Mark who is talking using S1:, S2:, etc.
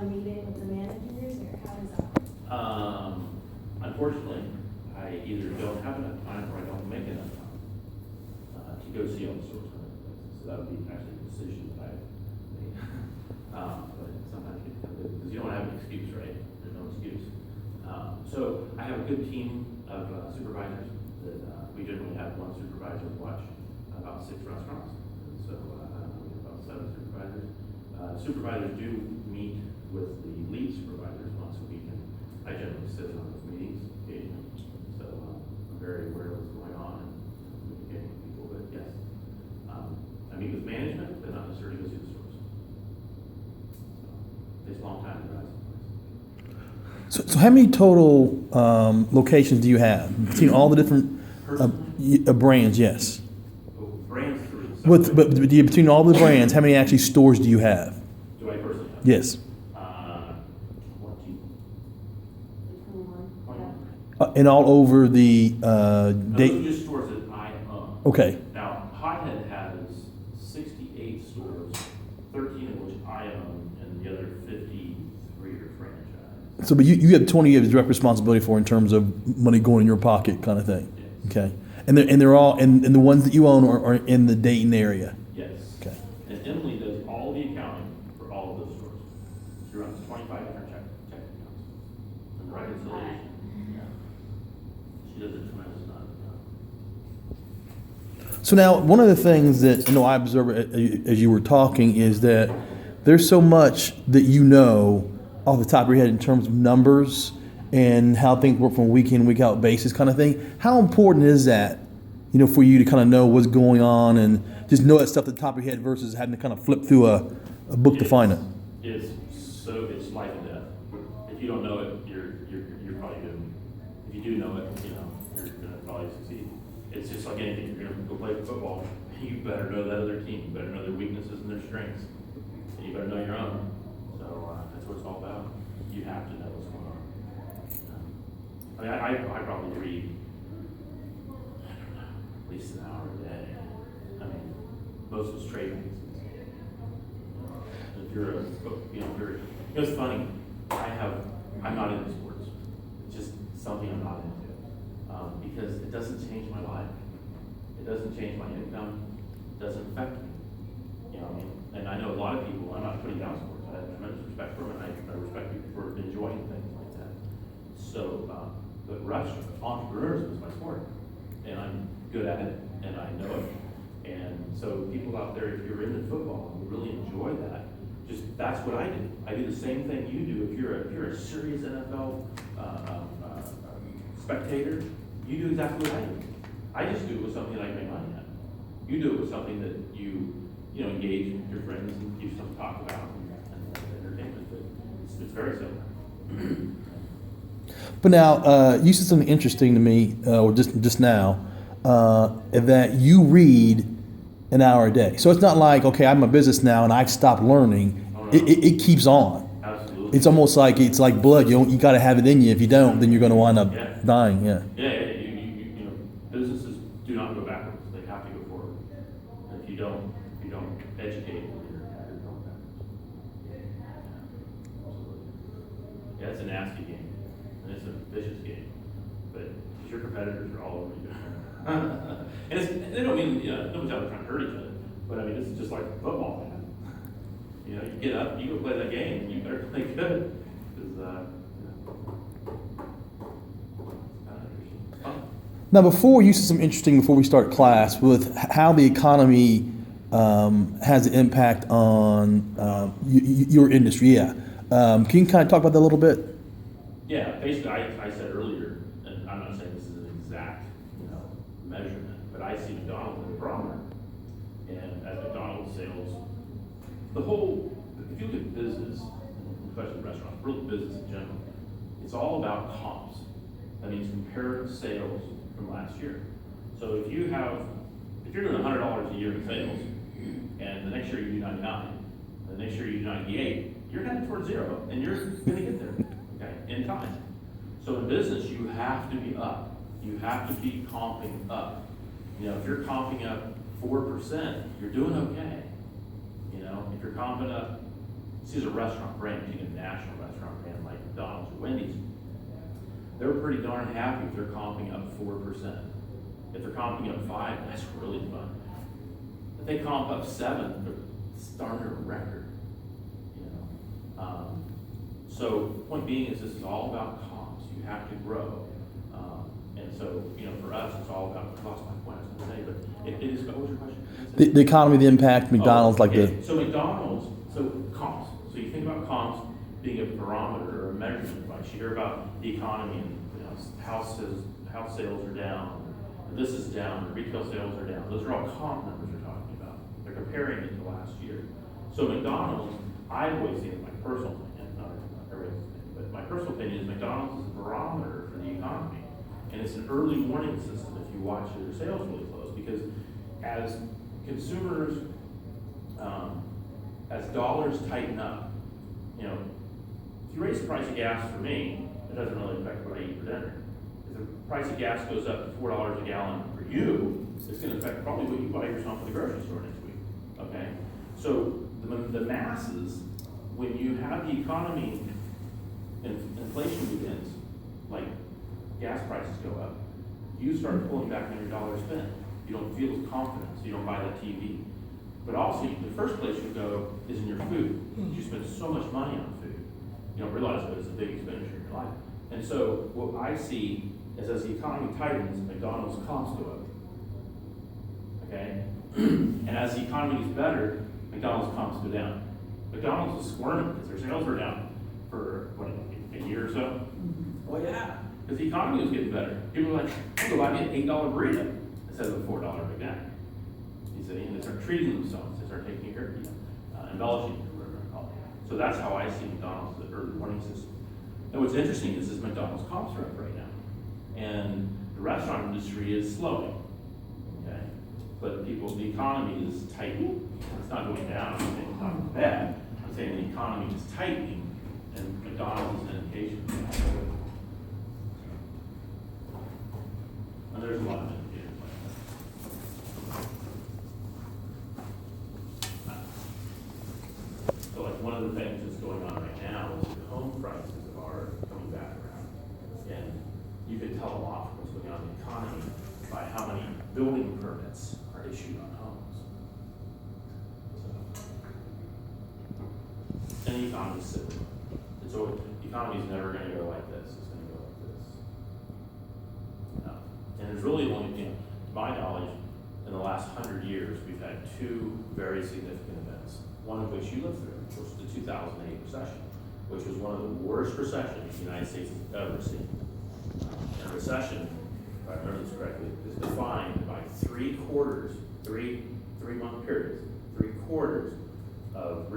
S1: meeting with the managers, or how does that?
S2: Unfortunately, I either don't have enough time or I don't make enough time to go see all the stores. So that would be actually a decision that I've made. But sometimes you get because you don't have an excuse, right? There's no excuse. So I have a good team of supervisors that we generally have one supervisor watch about 6 restaurants. And so we have about 7 supervisors. Supervisors do meet with the lead supervisors once a week, and I generally sit in on those meetings occasionally. So I'm very aware of what's going on and communicating with people. But yes, I meet with management, but not necessarily go see the stores. So it takes a long time to drive someplace.
S3: So how many total locations do you have between all the different brands? Yes.
S2: Brands through.
S3: But between all the brands, how many actually stores do you have?
S2: Do I personally have?
S3: Yes.
S2: 20.
S3: And all over the
S2: Those are just stores that I own.
S3: Okay.
S2: Now, Hothead has 68 stores, 13 of which I own, and the other 53 are franchise.
S3: So, but you have 20 years direct responsibility for in terms of money going in your pocket, kind of thing.
S2: Yes.
S3: Okay. And they're all and the ones that you own are in the Dayton area.
S2: Yes.
S3: Okay.
S2: And Emily does all the accounting for all of those stores. She runs 25 different check accounts and reconciliation. Yeah. She does a tremendous amount of job.
S3: So now, one of the things that I observe as you were talking is that there's so much that you know off the top of your head in terms of numbers and how things work from a week in, week out basis kind of thing. How important is that, for you to kind of know what's going on and just know that stuff at the top of your head versus having to kind of flip through a book to find it?
S2: It's life and death. If you don't know it, you're probably good. If you do know it, you're gonna probably succeed. It's just like anything. If you're gonna go play football, you better know that other team. You better know their weaknesses and their strengths. And you better know your own. So that's what it's all about. You have to know what's going on. I probably read, I don't know, at least an hour a day. I mean, most of it's trade magazines. If you're it's funny. I'm not into sports. It's just something I'm not into because it doesn't change my life. It doesn't change my income. It doesn't affect me. And I know a lot of people. I'm not putting down sports. I have tremendous respect for them, and I respect people for enjoying things like that. So, but entrepreneurship is my sport, and I'm good at it, and I know it. And so, people out there, if you're into football and you really enjoy that, that's what I do. I do the same thing you do. If you're a serious NFL spectator, you do exactly what I do. I just do it with something that I can make money at. You do it with something that you engage with your friends and give something to talk about and entertainment. But it's very similar.
S3: But now, you said something interesting to me, or just now, that you read an hour a day. So it's not like, okay, I'm a business now and I've stopped learning.
S2: Oh, no.
S3: It keeps on.
S2: Absolutely.
S3: It's almost like blood. You got to have it in you. If you don't, then you're going to wind up dying. Yeah.
S2: Yeah. Businesses do not go backwards. They have to go forward. And if you don't educate, you're going backwards. Absolutely. Yeah, it's a nasty game, and it's a vicious game. But your competitors are all over you. And they don't mean nobody's out there trying to hurt each other. But I mean, it's just like football, man. You get up, you go play that game, and you better play good. Because
S3: Now, before you said something interesting before we start class with how the economy has an impact on your industry. Yeah, can you kind of talk about that a little bit?
S2: Yeah, basically, I said earlier, and I'm not saying this is an exact measurement, but I see McDonald's as a barometer, and as McDonald's sales, if you look at business, especially restaurants, really business in general, it's all about comps. That means comparative sales from last year. So if you're doing $100 a year in sales, and the next year you do 99, and the next year you do 98, you're headed towards zero, and you're going to get there, okay, in time. So in business, you have to be up. You have to be comping up. If you're comping up 4%, you're doing okay. If you're comping up see as a restaurant brand, taking a national restaurant brand like McDonald's or Wendy's, they're pretty darn happy if they're comping up 4%. If they're comping up 5%, that's really fun. If they comp up 7%, they're starting a record. You know, so point being is this is all about comps. You have to grow. And so, you know, for us, it's all about, I lost my point I was going to say, but it is, what was your question?
S3: The economy, the impact, McDonald's, like
S2: okay. So McDonald's, so comps. So you think about comps being a barometer or a measurement device. You hear about the economy and, you know, house sales are down, and this is down, and retail sales are down. Those are all comp numbers we're talking about. They're comparing it to last year. So McDonald's, I've always seen it, my personal opinion, not everybody's opinion, but my personal opinion is McDonald's is a barometer for the economy. And it's an early warning system if you watch their sales really close, because as consumers, as dollars tighten up, you know, if you raise the price of gas for me, it doesn't really affect what I eat for dinner. If the price of gas goes up to $4 a gallon for you, it's going to affect probably what you buy yourself at the grocery store next week. Okay, so the masses, when you have the economy, inflation begins, like gas prices go up, you start pulling back on your dollar spent. You don't feel as confident, so you don't buy that TV. But also, the first place you go is in your food. You spend so much money on food. You don't realize that it's a big expenditure in your life. And so what I see is as the economy tightens, McDonald's comps go up. Okay? And as the economy gets better, McDonald's comps go down. McDonald's is squirming because their sales were down for, what, a year or so? Well, yeah. Because the economy was getting better. People were like, I'll go buy me an $8 burrito instead of a $4 Big Mac. You see, and they start treating themselves. They start taking care of, you know, embellishing, or whatever I call it. So that's how I see McDonald's, the early warning system. And what's interesting is this McDonald's comps are up right now. And the restaurant industry is slowing. Okay? But the economy is tightening. It's not going down. I'm saying it's not bad. I'm saying the economy is tightening, and McDonald's is an indication. And there's a lot of indicators like that. So like one of the things that's going on right now is the home prices are coming back around. And you can tell a lot from what's going on in the economy by how many building permits are issued on homes. So, and the economy's silly. And so the economy's never going to go like this. It's going to go like this. And there's really only, you know, to my knowledge, in the last 100 years, we've had two very significant events. One of which you lived through, which was the 2008 recession, which was one of the worst recessions the United States has ever seen. And a recession, if I remember this correctly, is defined by 3 month periods, 3 quarters of